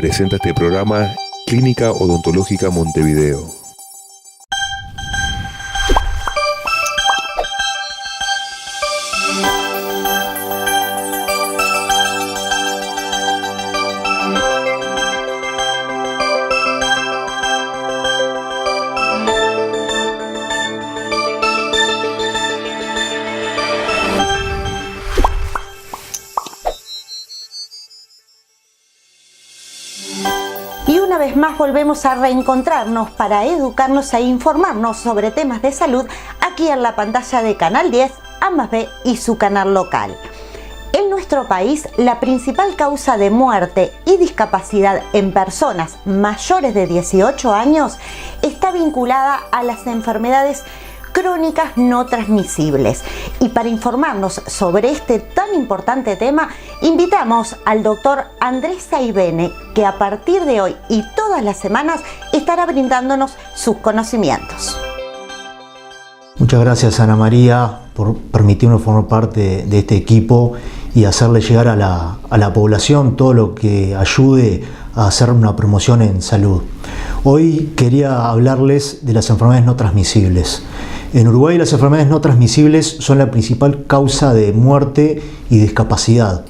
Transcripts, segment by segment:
Presenta este programa Clínica Odontológica Montevideo. Y una vez más volvemos a reencontrarnos para educarnos e informarnos sobre temas de salud aquí en la pantalla de Canal 10, A+B y su canal local. En nuestro país, la principal causa de muerte y discapacidad en personas mayores de 18 años está vinculada a las enfermedades crónicas no transmisibles. Y para informarnos sobre este tan importante tema, invitamos al doctor Andrés Saibene, que a partir de hoy y todas las semanas estará brindándonos sus conocimientos. Muchas gracias, Ana María, por permitirnos formar parte de este equipo y hacerle llegar a la población todo lo que ayude a hacer una promoción en salud. Hoy quería hablarles de las enfermedades no transmisibles. En Uruguay, las enfermedades no transmisibles son la principal causa de muerte y discapacidad.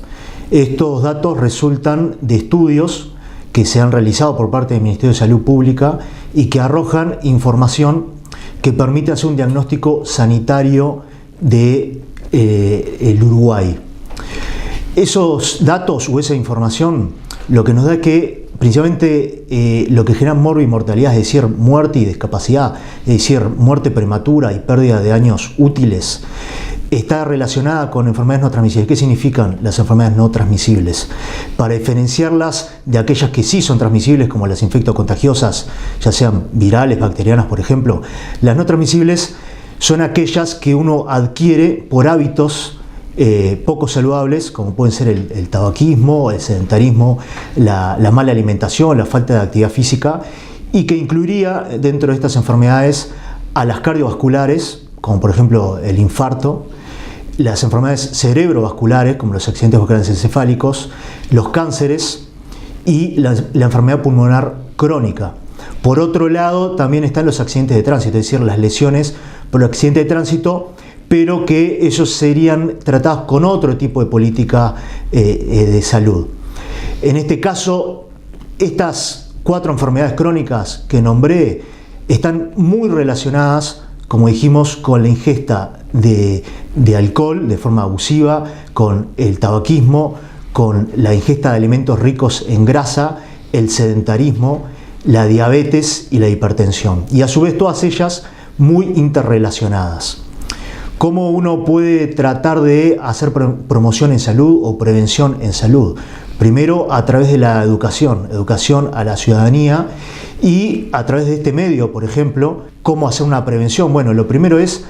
Estos datos resultan de estudios que se han realizado por parte del Ministerio de Salud Pública y que arrojan información que permite hacer un diagnóstico sanitario de el Uruguay. Esos datos o esa información lo que nos da es que principalmente lo que genera morbo y mortalidad, es decir, muerte y discapacidad, es decir, muerte prematura y pérdida de años útiles, está relacionada con enfermedades no transmisibles. ¿Qué significan las enfermedades no transmisibles? Para diferenciarlas de aquellas que sí son transmisibles, como las infectocontagiosas, ya sean virales, bacterianas, por ejemplo, las no transmisibles son aquellas que uno adquiere por hábitos poco saludables, como pueden ser el tabaquismo, el sedentarismo, la mala alimentación, la falta de actividad física, y que incluiría dentro de estas enfermedades a las cardiovasculares, como por ejemplo el infarto, las enfermedades cerebrovasculares, como los accidentes vasculares encefálicos, los cánceres y la enfermedad pulmonar crónica. Por otro lado, también están los accidentes de tránsito, es decir, las lesiones por accidente de tránsito, pero que esos serían tratados con otro tipo de política de salud. En este caso, estas 4 enfermedades crónicas que nombré están muy relacionadas, como dijimos, con la ingesta de alcohol de forma abusiva, con el tabaquismo, con la ingesta de alimentos ricos en grasa, el sedentarismo, la diabetes y la hipertensión. Y a su vez todas ellas muy interrelacionadas. ¿Cómo uno puede tratar de hacer promoción en salud o prevención en salud? Primero, a través de la educación a la ciudadanía, y a través de este medio, por ejemplo, ¿cómo hacer una prevención? Bueno, lo primero es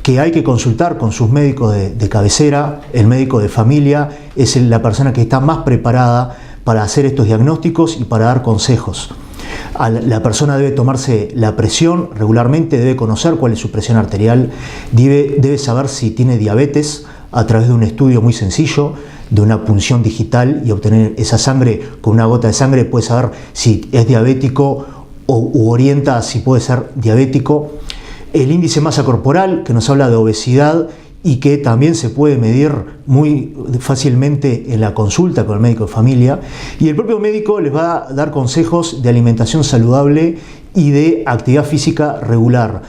que hay que consultar con sus médicos de cabecera. El médico de familia es la persona que está más preparada para hacer estos diagnósticos y para dar consejos. La persona debe tomarse la presión regularmente, debe conocer cuál es su presión arterial, debe saber si tiene diabetes a través de un estudio muy sencillo, de una punción digital, y obtener esa sangre con una gota de sangre puede saber si es diabético u orienta si puede ser diabético. El índice de masa corporal, que nos habla de obesidad y que también se puede medir muy fácilmente en la consulta con el médico de familia, y el propio médico les va a dar consejos de alimentación saludable y de actividad física regular,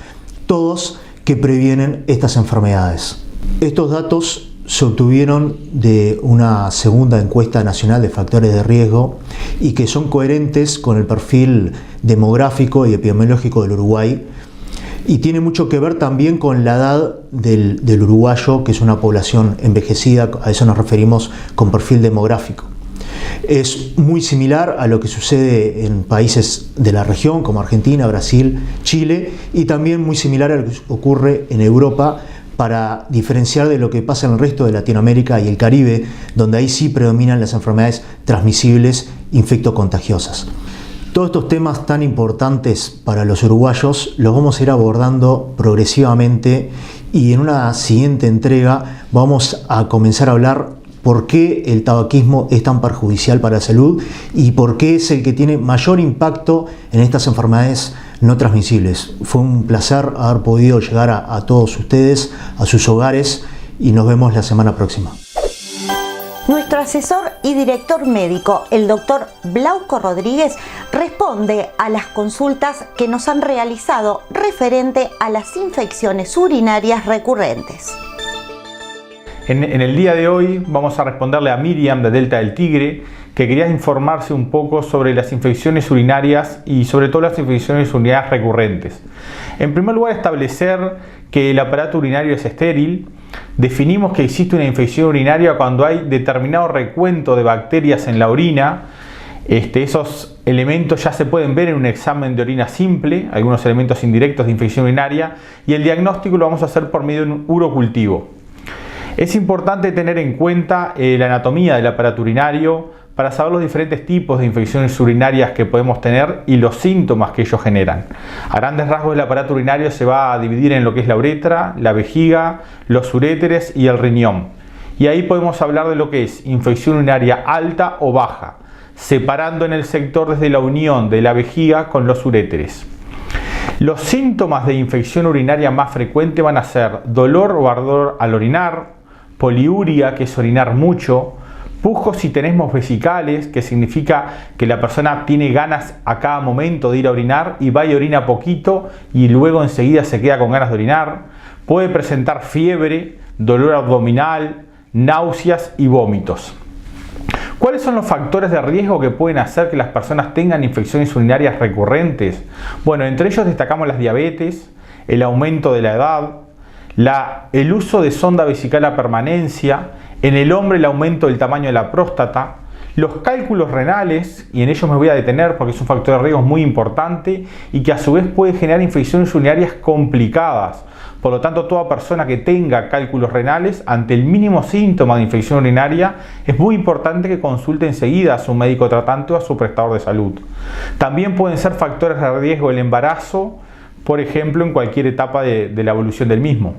todos que previenen estas enfermedades. Estos datos se obtuvieron de una segunda encuesta nacional de factores de riesgo y que son coherentes con el perfil demográfico y epidemiológico del Uruguay, y tiene mucho que ver también con la edad del uruguayo, que es una población envejecida. A eso nos referimos con perfil demográfico. Es muy similar a lo que sucede en países de la región como Argentina, Brasil, Chile, y también muy similar a lo que ocurre en Europa, para diferenciar de lo que pasa en el resto de Latinoamérica y el Caribe, donde ahí sí predominan las enfermedades transmisibles infectocontagiosas. Todos estos temas tan importantes para los uruguayos los vamos a ir abordando progresivamente, y en una siguiente entrega vamos a comenzar a hablar por qué el tabaquismo es tan perjudicial para la salud y por qué es el que tiene mayor impacto en estas enfermedades no transmisibles. Fue un placer haber podido llegar a todos ustedes, a sus hogares, y nos vemos la semana próxima. Nuestro asesor y director médico, el doctor Blauco Rodríguez, responde a las consultas que nos han realizado referente a las infecciones urinarias recurrentes. En el día de hoy vamos a responderle a Miriam de Delta del Tigre, que quería informarse un poco sobre las infecciones urinarias y sobre todo las infecciones urinarias recurrentes. En primer lugar, establecer que el aparato urinario es estéril. Definimos que existe una infección urinaria cuando hay determinado recuento de bacterias en la orina. Esos elementos ya se pueden ver en un examen de orina simple, algunos elementos indirectos de infección urinaria, y el diagnóstico lo vamos a hacer por medio de un urocultivo. Es importante tener en cuenta la anatomía del aparato urinario para saber los diferentes tipos de infecciones urinarias que podemos tener y los síntomas que ellos generan. A grandes rasgos, el aparato urinario se va a dividir en lo que es la uretra, la vejiga, los uréteres y el riñón. Y ahí podemos hablar de lo que es infección urinaria alta o baja, separando en el sector desde la unión de la vejiga con los uréteres. Los síntomas de infección urinaria más frecuentes van a ser dolor o ardor al orinar, poliuria, que es orinar mucho, pujos y tenesmos vesicales, que significa que la persona tiene ganas a cada momento de ir a orinar y va y orina poquito y luego enseguida se queda con ganas de orinar. Puede presentar fiebre, dolor abdominal, náuseas y vómitos. ¿Cuáles son los factores de riesgo que pueden hacer que las personas tengan infecciones urinarias recurrentes? Bueno, entre ellos destacamos las diabetes, el aumento de la edad, el uso de sonda vesical a permanencia, en el hombre el aumento del tamaño de la próstata, los cálculos renales, y en ellos me voy a detener porque es un factor de riesgo muy importante y que a su vez puede generar infecciones urinarias complicadas. Por lo tanto, toda persona que tenga cálculos renales, ante el mínimo síntoma de infección urinaria, es muy importante que consulte enseguida a su médico tratante o a su prestador de salud. También pueden ser factores de riesgo el embarazo, por ejemplo, en cualquier etapa de la evolución del mismo.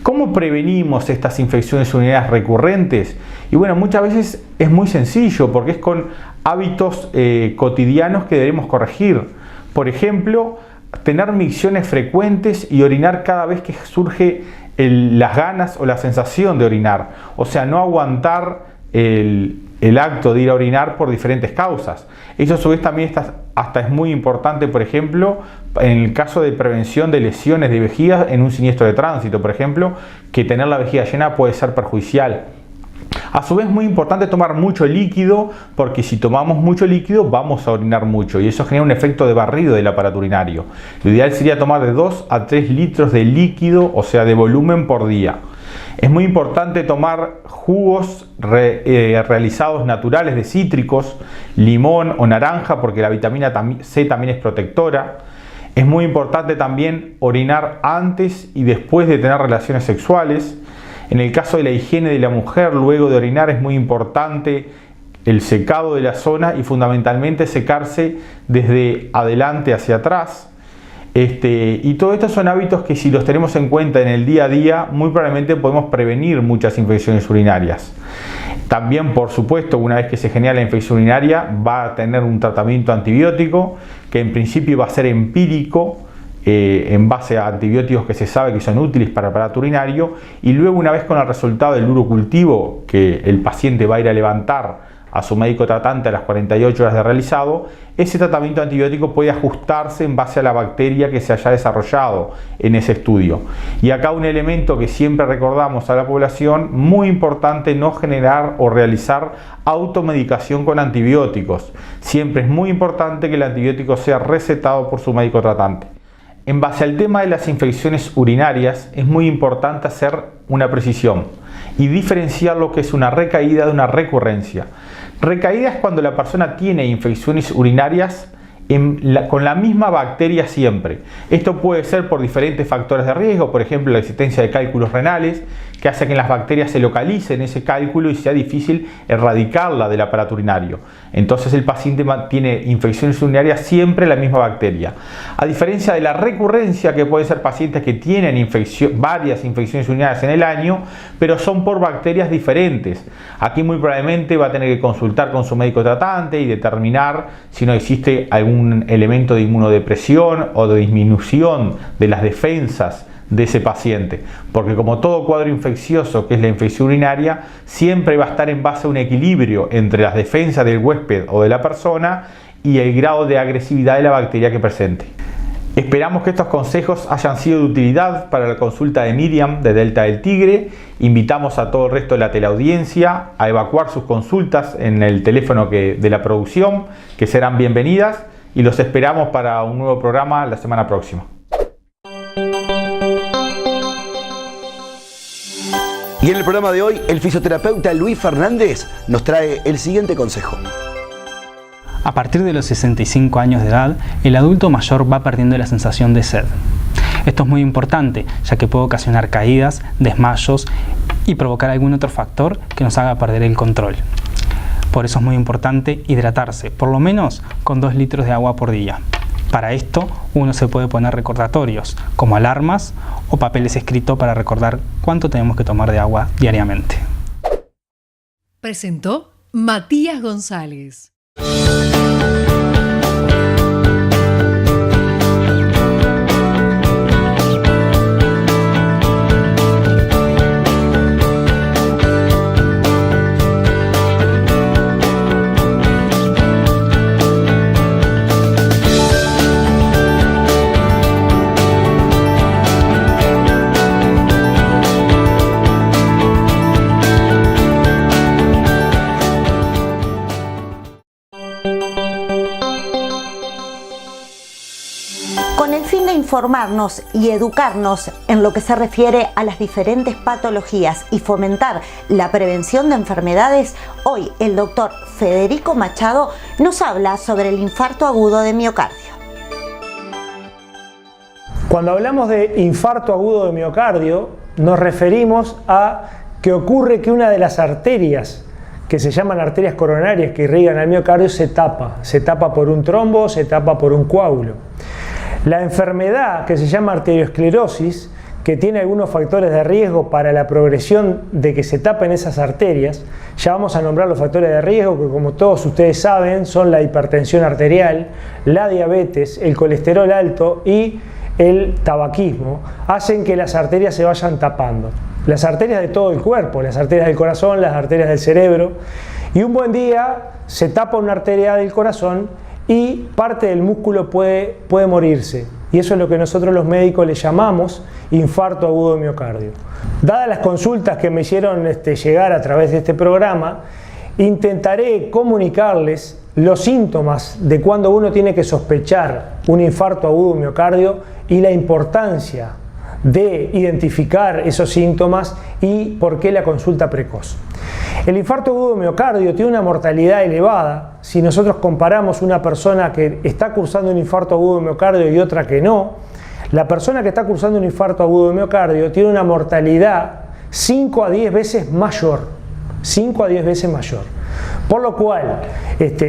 ¿Cómo prevenimos estas infecciones urinarias recurrentes? Y bueno, muchas veces es muy sencillo porque es con hábitos cotidianos que debemos corregir. Por ejemplo, tener micciones frecuentes y orinar cada vez que surge las ganas o la sensación de orinar. O sea, no aguantar el acto de ir a orinar por diferentes causas. Eso a su vez también hasta es muy importante, por ejemplo, en el caso de prevención de lesiones de vejiga en un siniestro de tránsito, por ejemplo, que tener la vejiga llena puede ser perjudicial. A su vez es muy importante tomar mucho líquido, porque si tomamos mucho líquido vamos a orinar mucho y eso genera un efecto de barrido del aparato urinario. Lo ideal sería tomar de 2 a 3 litros de líquido, o sea de volumen por día. Es muy importante tomar jugos realizados naturales de cítricos, limón o naranja, porque la vitamina C también es protectora. Es muy importante también orinar antes y después de tener relaciones sexuales. En el caso de la higiene de la mujer, luego de orinar es muy importante el secado de la zona y fundamentalmente secarse desde adelante hacia atrás. Y todo esto son hábitos que si los tenemos en cuenta en el día a día, muy probablemente podemos prevenir muchas infecciones urinarias. También, por supuesto, una vez que se genera la infección urinaria, va a tener un tratamiento antibiótico que en principio va a ser empírico, en base a antibióticos que se sabe que son útiles para el aparato urinario, y luego una vez con el resultado del urocultivo que el paciente va a ir a levantar a su médico tratante a las 48 horas de realizado, ese tratamiento antibiótico puede ajustarse en base a la bacteria que se haya desarrollado en ese estudio. Y acá un elemento que siempre recordamos a la población, muy importante, no generar o realizar automedicación con antibióticos. Siempre es muy importante que el antibiótico sea recetado por su médico tratante. En base al tema de las infecciones urinarias, es muy importante hacer una precisión y diferenciar lo que es una recaída de una recurrencia. Recaída es cuando la persona tiene infecciones urinarias con la misma bacteria siempre. Esto puede ser por diferentes factores de riesgo, por ejemplo la existencia de cálculos renales, que hace que las bacterias se localicen en ese cálculo y sea difícil erradicarla del aparato urinario. Entonces el paciente tiene infecciones urinarias siempre la misma bacteria. A diferencia de la recurrencia, que pueden ser pacientes que tienen varias infecciones urinarias en el año, pero son por bacterias diferentes. Aquí muy probablemente va a tener que consultar con su médico tratante y determinar si no existe algún elemento de inmunodepresión o de disminución de las defensas de ese paciente, porque como todo cuadro infeccioso, que es la infección urinaria, siempre va a estar en base a un equilibrio entre las defensas del huésped o de la persona y el grado de agresividad de la bacteria que presente. Esperamos que estos consejos hayan sido de utilidad para la consulta de Miriam de Delta del Tigre. Invitamos a todo el resto de la teleaudiencia a evacuar sus consultas en el teléfono de la producción, que serán bienvenidas, y los esperamos para un nuevo programa la semana próxima. Y en el programa de hoy, el fisioterapeuta Luis Fernández nos trae el siguiente consejo. A partir de los 65 años de edad, el adulto mayor va perdiendo la sensación de sed. Esto es muy importante, ya que puede ocasionar caídas, desmayos y provocar algún otro factor que nos haga perder el control. Por eso es muy importante hidratarse, por lo menos con 2 litros de agua por día. Para esto, uno se puede poner recordatorios, como alarmas o papeles escritos para recordar cuánto tenemos que tomar de agua diariamente. Presentó Matías González. Informarnos y educarnos en lo que se refiere a las diferentes patologías y fomentar la prevención de enfermedades, hoy el doctor Federico Machado nos habla sobre el infarto agudo de miocardio. Cuando hablamos de infarto agudo de miocardio, nos referimos a que ocurre que una de las arterias, que se llaman arterias coronarias que irrigan al miocardio, se tapa por un trombo, se tapa por un coágulo. La enfermedad que se llama arteriosclerosis, que tiene algunos factores de riesgo para la progresión de que se tapen esas arterias, ya vamos a nombrar los factores de riesgo que, como todos ustedes saben, son la hipertensión arterial, la diabetes, el colesterol alto y el tabaquismo, hacen que las arterias se vayan tapando. Las arterias de todo el cuerpo, las arterias del corazón, las arterias del cerebro, y un buen día se tapa una arteria del corazón y parte del músculo puede morirse. Y eso es lo que nosotros los médicos le llamamos infarto agudo de miocardio. Dadas las consultas que me hicieron llegar a través de este programa, intentaré comunicarles los síntomas de cuando uno tiene que sospechar un infarto agudo de miocardio y la importancia de identificar esos síntomas y por qué la consulta precoz. El infarto agudo de miocardio tiene una mortalidad elevada. Si nosotros comparamos una persona que está cursando un infarto agudo de miocardio y otra que no, la persona que está cursando un infarto agudo de miocardio tiene una mortalidad 5 a 10 veces mayor. 5 a 10 veces mayor. Por lo cual,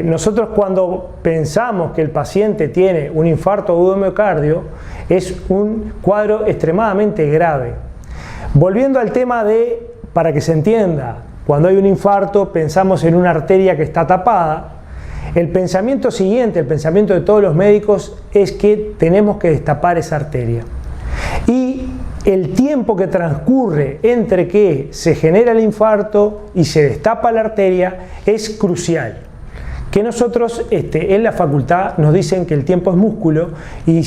nosotros cuando pensamos que el paciente tiene un infarto agudo de miocardio, es un cuadro extremadamente grave. Volviendo al tema para que se entienda, cuando hay un infarto pensamos en una arteria que está tapada. El pensamiento siguiente, el pensamiento de todos los médicos, es que tenemos que destapar esa arteria. Y el tiempo que transcurre entre que se genera el infarto y se destapa la arteria es crucial. Que nosotros en la facultad nos dicen que el tiempo es músculo y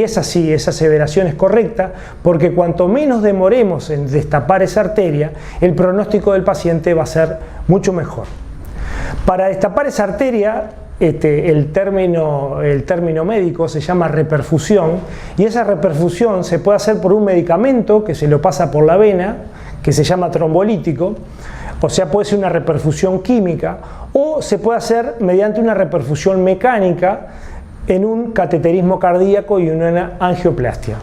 es así, esa aseveración es correcta, porque cuanto menos demoremos en destapar esa arteria, el pronóstico del paciente va a ser mucho mejor. Para destapar esa arteria, el término médico se llama reperfusión, y esa reperfusión se puede hacer por un medicamento que se lo pasa por la vena, que se llama trombolítico, o sea, puede ser una reperfusión química, o se puede hacer mediante una reperfusión mecánica en un cateterismo cardíaco y una angioplastia.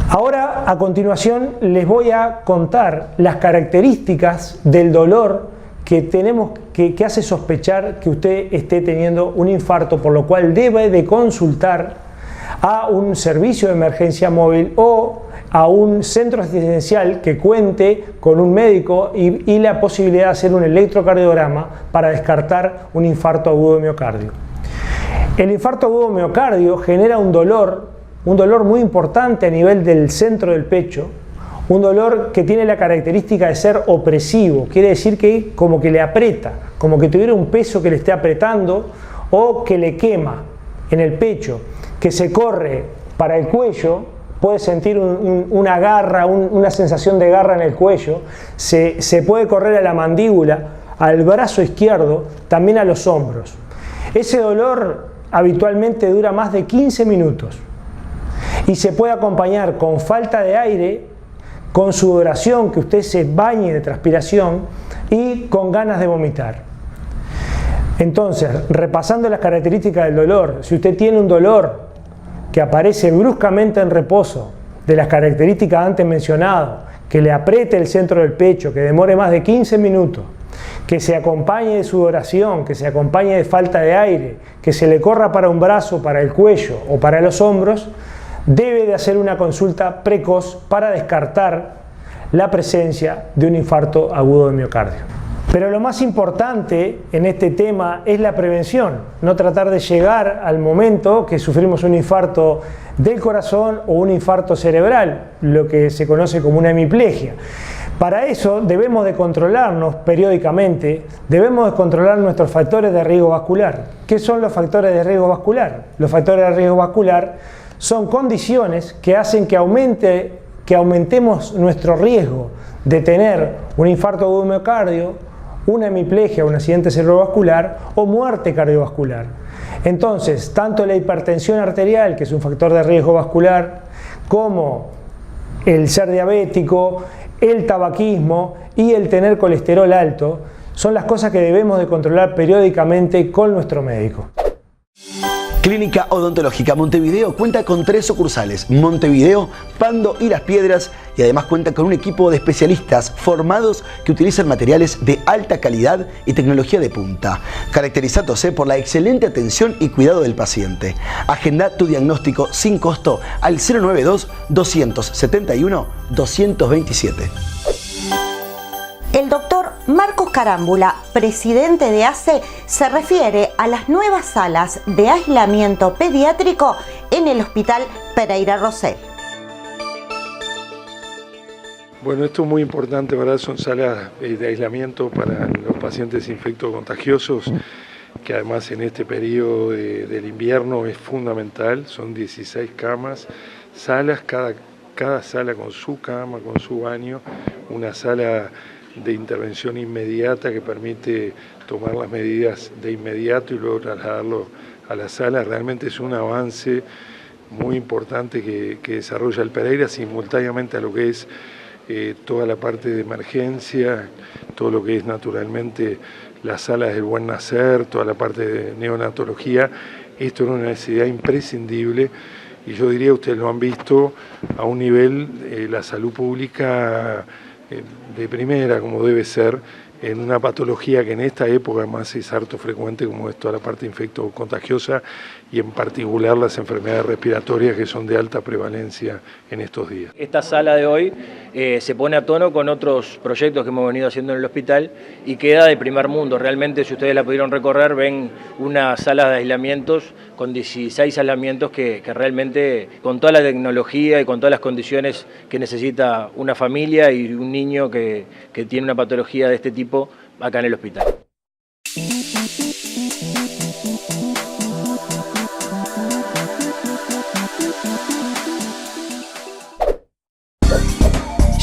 Ahora A continuación les voy a contar las características del dolor que hace sospechar que usted esté teniendo un infarto, por lo cual debe de consultar a un servicio de emergencia móvil o a un centro asistencial que cuente con un médico y la posibilidad de hacer un electrocardiograma para descartar un infarto agudo de miocardio. El infarto agudo de miocardio genera un dolor muy importante a nivel del centro del pecho, un dolor que tiene la característica de ser opresivo, quiere decir que como que le aprieta, como que tuviera un peso que le esté apretando o que le quema en el pecho, que se corre para el cuello, puede sentir una garra, una sensación de garra en el cuello, se puede correr a la mandíbula, al brazo izquierdo, también a los hombros. Ese dolor habitualmente dura más de 15 minutos y se puede acompañar con falta de aire, con sudoración, que usted se bañe de transpiración y con ganas de vomitar. Entonces, repasando las características del dolor, si usted tiene un dolor que aparece bruscamente en reposo, de las características antes mencionadas, que le apriete el centro del pecho, que demore más de 15 minutos, que se acompañe de sudoración, que se acompañe de falta de aire, que se le corra para un brazo, para el cuello o para los hombros, debe de hacer una consulta precoz para descartar la presencia de un infarto agudo de miocardio. Pero lo más importante en este tema es la prevención, no tratar de llegar al momento que sufrimos un infarto del corazón o un infarto cerebral, lo que se conoce como una hemiplegia. Para eso debemos de controlarnos periódicamente, debemos de controlar nuestros factores de riesgo vascular. ¿Qué son los factores de riesgo vascular? Los factores de riesgo vascular son condiciones que hacen que aumentemos nuestro riesgo de tener un infarto agudo de miocardio, una hemiplegia, un accidente cerebrovascular o muerte cardiovascular. Entonces, tanto la hipertensión arterial, que es un factor de riesgo vascular, como el ser diabético, el tabaquismo y el tener colesterol alto, son las cosas que debemos de controlar periódicamente con nuestro médico. Clínica Odontológica Montevideo cuenta con 3 sucursales: Montevideo, Pando y Las Piedras, y además cuenta con un equipo de especialistas formados que utilizan materiales de alta calidad y tecnología de punta, caracterizándose por la excelente atención y cuidado del paciente. Agenda tu diagnóstico sin costo al 092-271-227. El doctor Marcos Carámbula, presidente de ACE, se refiere a las nuevas salas de aislamiento pediátrico en el Hospital Pereira Rosell. Bueno, esto es muy importante, ¿verdad? Son salas de aislamiento para los pacientes infectocontagiosos, que además en este periodo del invierno es fundamental. Son 16 camas, salas, cada sala con su cama, con su baño, una sala de intervención inmediata que permite tomar las medidas de inmediato y luego trasladarlo a la sala. Realmente es un avance muy importante que desarrolla el Pereira, simultáneamente a lo que es toda la parte de emergencia, todo lo que es naturalmente las salas del buen nacer, toda la parte de neonatología. Esto es una necesidad imprescindible y yo diría, ustedes lo han visto, a un nivel la salud pública de primera, como debe ser, en una patología que en esta época además es harto frecuente, como es toda la parte infectocontagiosa y en particular las enfermedades respiratorias, que son de alta prevalencia en estos días. Esta sala de hoy se pone a tono con otros proyectos que hemos venido haciendo en el hospital y queda de primer mundo. Realmente, si ustedes la pudieron recorrer, ven una sala de aislamientos con 16 aislamientos que realmente, con toda la tecnología y con todas las condiciones que necesita una familia y un niño que tiene una patología de este tipo acá en el hospital.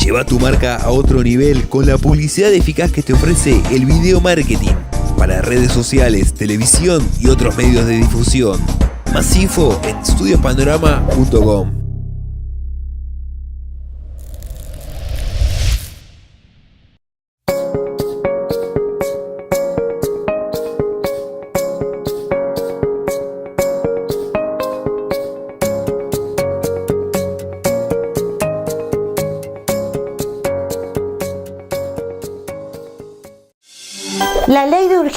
Lleva tu marca a otro nivel con la publicidad eficaz que te ofrece el video marketing para redes sociales, televisión y otros medios de difusión. Más info en estudiopanorama.com.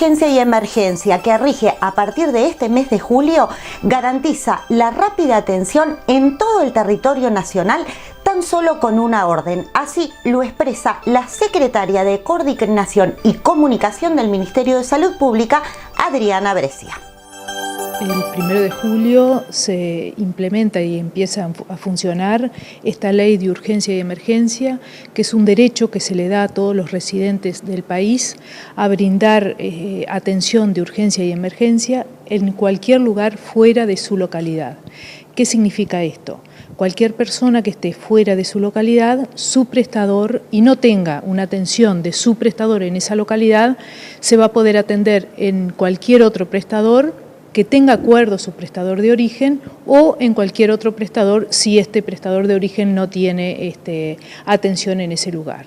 Urgencia y Emergencia, que rige a partir de este mes de julio, garantiza la rápida atención en todo el territorio nacional tan solo con una orden. Así lo expresa la secretaria de Coordinación y Comunicación del Ministerio de Salud Pública, Adriana Brescia. El 1 de julio se implementa y empieza a funcionar esta ley de urgencia y emergencia, que es un derecho que se le da a todos los residentes del país a brindar atención de urgencia y emergencia en cualquier lugar fuera de su localidad. ¿Qué significa esto? Cualquier persona que esté fuera de su localidad, su prestador, y no tenga una atención de su prestador en esa localidad, se va a poder atender en cualquier otro prestador que tenga acuerdo su prestador de origen o en cualquier otro prestador si este prestador de origen no tiene atención en ese lugar.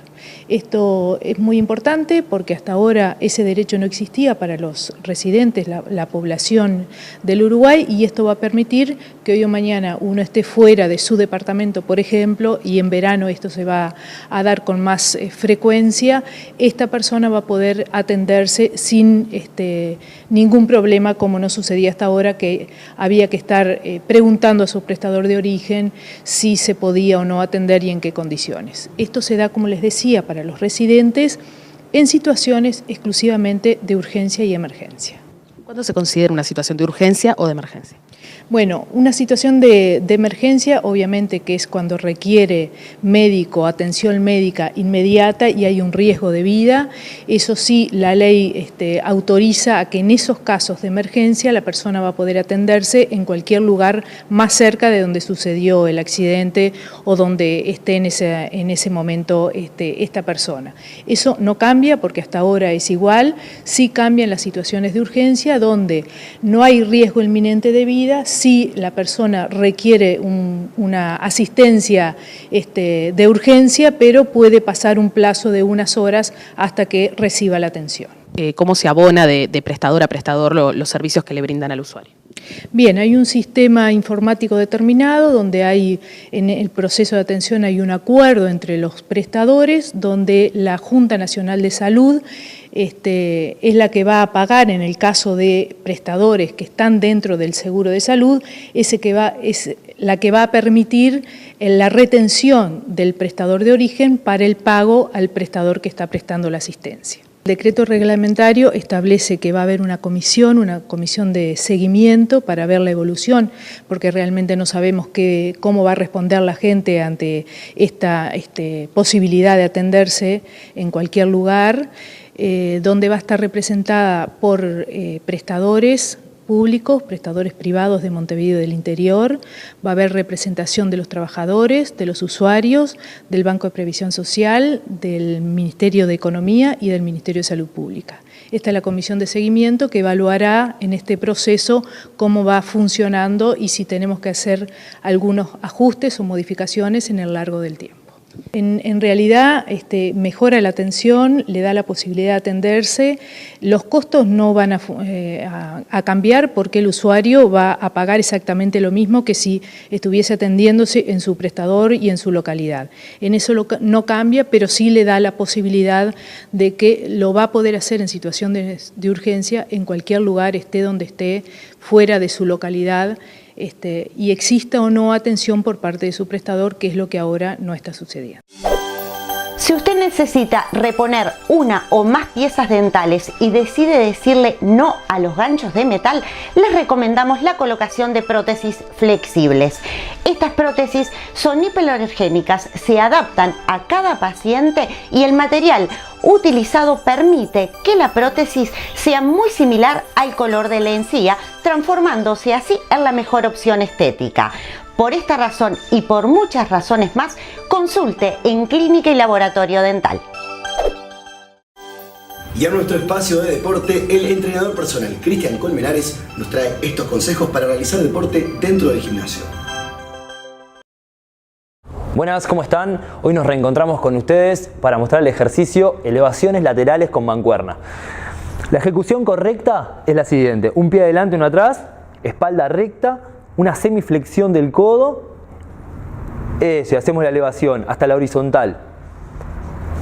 Esto es muy importante porque hasta ahora ese derecho no existía para los residentes, la población del Uruguay, y esto va a permitir que hoy o mañana uno esté fuera de su departamento, por ejemplo, y en verano esto se va a dar con más frecuencia. Esta persona va a poder atenderse sin ningún problema, como no sucedía hasta ahora, que había que estar preguntando a su prestador de origen si se podía o no atender y en qué condiciones. Esto se da, como les decía, para los residentes en situaciones exclusivamente de urgencia y emergencia. ¿Cuándo se considera una situación de urgencia o de emergencia? Bueno, una situación de emergencia obviamente que es cuando requiere atención médica inmediata y hay un riesgo de vida. Eso sí, la ley autoriza a que en esos casos de emergencia la persona va a poder atenderse en cualquier lugar más cerca de donde sucedió el accidente o donde esté en ese momento esta persona. Eso no cambia porque hasta ahora es igual. Sí cambian las situaciones de urgencia donde no hay riesgo inminente de vida. Si la persona requiere una asistencia de urgencia, pero puede pasar un plazo de unas horas hasta que reciba la atención. ¿Cómo se abona de prestador a prestador los servicios que le brindan al usuario? Bien, hay un sistema informático determinado donde hay, en el proceso de atención hay un acuerdo entre los prestadores, donde la Junta Nacional de Salud es la que va a pagar en el caso de prestadores que están dentro del seguro de salud, es la que va a permitir la retención del prestador de origen para el pago al prestador que está prestando la asistencia. El decreto reglamentario establece que va a haber una comisión de seguimiento para ver la evolución, porque realmente no sabemos cómo va a responder la gente ante esta posibilidad de atenderse en cualquier lugar, donde va a estar representada por prestadores públicos, prestadores privados de Montevideo del Interior, va a haber representación de los trabajadores, de los usuarios, del Banco de Previsión Social, del Ministerio de Economía y del Ministerio de Salud Pública. Esta es la comisión de seguimiento que evaluará en este proceso cómo va funcionando y si tenemos que hacer algunos ajustes o modificaciones en el largo del tiempo. En realidad mejora la atención, le da la posibilidad de atenderse, los costos no van a cambiar porque el usuario va a pagar exactamente lo mismo que si estuviese atendiéndose en su prestador y en su localidad. En eso no cambia, pero sí le da la posibilidad de que lo va a poder hacer en situaciones de urgencia en cualquier lugar, esté donde esté, fuera de su localidad, y exista o no atención por parte de su prestador, que es lo que ahora no está sucediendo. Si usted necesita reponer una o más piezas dentales y decide decirle no a los ganchos de metal, les recomendamos la colocación de prótesis flexibles. Estas prótesis son hipoalergénicas, se adaptan a cada paciente y el material utilizado permite que la prótesis sea muy similar al color de la encía, transformándose así en la mejor opción estética. Por esta razón y por muchas razones más, consulte en Clínica y Laboratorio Dental. Y a nuestro espacio de deporte, el entrenador personal Cristian Colmenares nos trae estos consejos para realizar deporte dentro del gimnasio. Buenas, ¿cómo están? Hoy nos reencontramos con ustedes para mostrar el ejercicio elevaciones laterales con mancuerna. La ejecución correcta es la siguiente: un pie adelante, uno atrás, espalda recta, una semiflexión del codo, eso, y hacemos la elevación hasta la horizontal.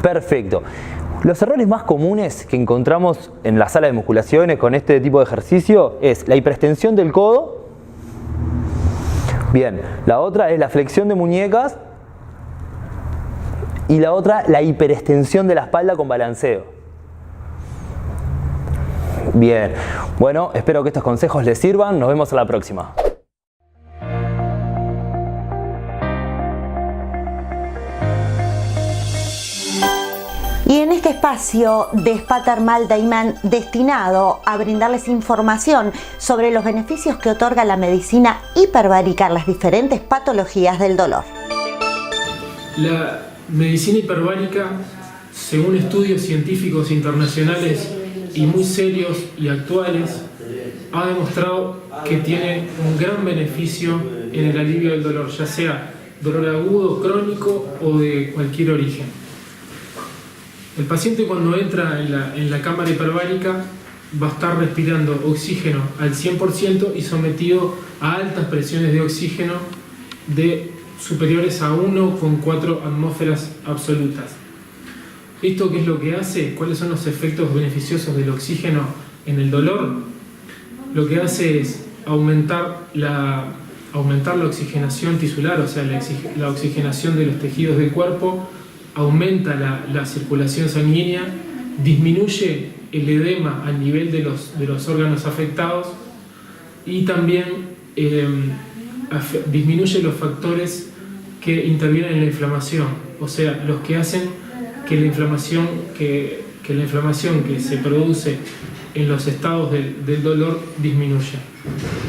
Perfecto. Los errores más comunes que encontramos en la sala de musculaciones con este tipo de ejercicio es la hiperextensión del codo. Bien, la otra es la flexión de muñecas. Y la otra, la hiperextensión de la espalda con balanceo. Bien, bueno, espero que estos consejos les sirvan. Nos vemos a la próxima. Y en este espacio de Spatermal Daiman, destinado a brindarles información sobre los beneficios que otorga la medicina hiperbárica en las diferentes patologías del dolor. La medicina hiperbárica, según estudios científicos internacionales y muy serios y actuales, ha demostrado que tiene un gran beneficio en el alivio del dolor, ya sea dolor agudo, crónico o de cualquier origen. El paciente, cuando entra en la cámara hiperbárica, va a estar respirando oxígeno al 100% y sometido a altas presiones de oxígeno superiores a 1,4 atmósferas absolutas. ¿Esto qué es lo que hace? ¿Cuáles son los efectos beneficiosos del oxígeno en el dolor? Lo que hace es aumentar la oxigenación tisular, o sea, la oxigenación de los tejidos del cuerpo, aumenta la circulación sanguínea, disminuye el edema al nivel de los órganos afectados y también disminuye los factores que intervienen en la inflamación, o sea, los que hacen que la inflamación que se produce en los estados del dolor disminuya.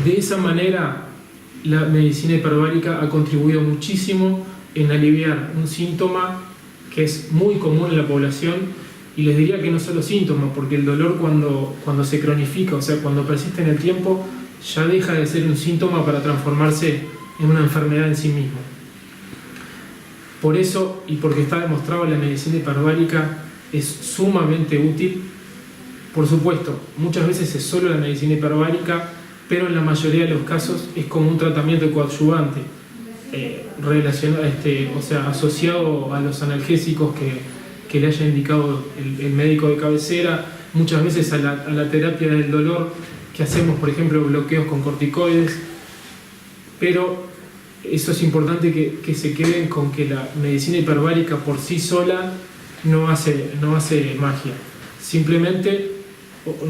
De esa manera, la medicina hiperbárica ha contribuido muchísimo en aliviar un síntoma que es muy común en la población, y les diría que no solo síntomas, porque el dolor cuando se cronifica, o sea, cuando persiste en el tiempo, ya deja de ser un síntoma para transformarse en una enfermedad en sí mismo. Por eso, y porque está demostrado, la medicina hiperbárica es sumamente útil. Por supuesto, muchas veces es solo la medicina hiperbárica, pero en la mayoría de los casos es como un tratamiento coadyuvante, asociado a los analgésicos que le haya indicado el médico de cabecera, muchas veces a la terapia del dolor que hacemos, por ejemplo, bloqueos con corticoides, pero eso es importante que se queden con que la medicina hiperbárica por sí sola no hace magia. Simplemente,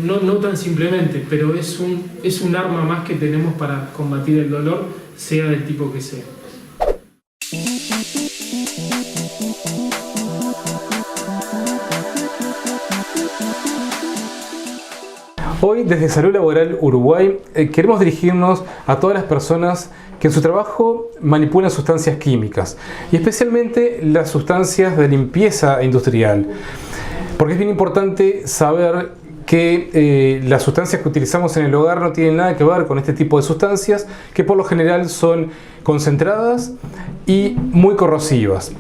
no tan simplemente, pero es un arma más que tenemos para combatir el dolor, sea del tipo que sea. Hoy, desde Salud Laboral Uruguay, queremos dirigirnos a todas las personas que en su trabajo manipulan sustancias químicas, y especialmente las sustancias de limpieza industrial, porque es bien importante saber que las sustancias que utilizamos en el hogar no tienen nada que ver con este tipo de sustancias, que por lo general son concentradas y muy corrosivas.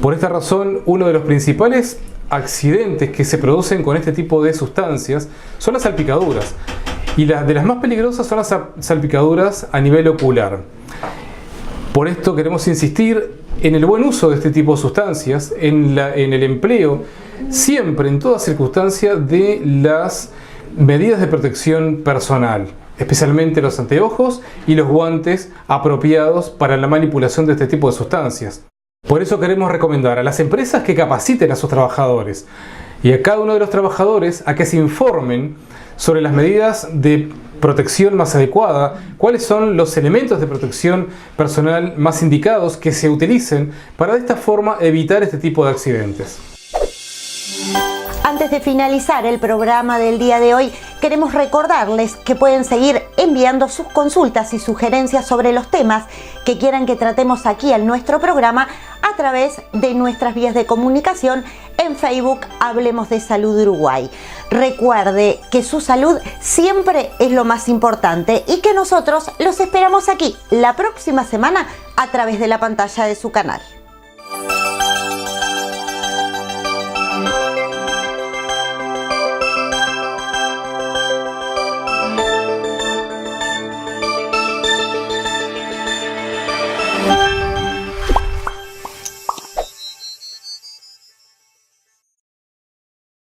Por esta razón, uno de los principales accidentes que se producen con este tipo de sustancias son las salpicaduras, y de las más peligrosas son las salpicaduras a nivel ocular. Por esto queremos insistir en el buen uso de este tipo de sustancias, en el empleo siempre, en toda circunstancia, de las medidas de protección personal, especialmente los anteojos y los guantes apropiados para la manipulación de este tipo de sustancias. Por eso queremos recomendar a las empresas que capaciten a sus trabajadores y a cada uno de los trabajadores a que se informen sobre las medidas de protección más adecuada, cuáles son los elementos de protección personal más indicados que se utilicen para de esta forma evitar este tipo de accidentes. Antes de finalizar el programa del día de hoy, queremos recordarles que pueden seguir enviando sus consultas y sugerencias sobre los temas que quieran que tratemos aquí en nuestro programa a través de nuestras vías de comunicación en Facebook Hablemos de Salud Uruguay. Recuerde que su salud siempre es lo más importante y que nosotros los esperamos aquí la próxima semana a través de la pantalla de su canal.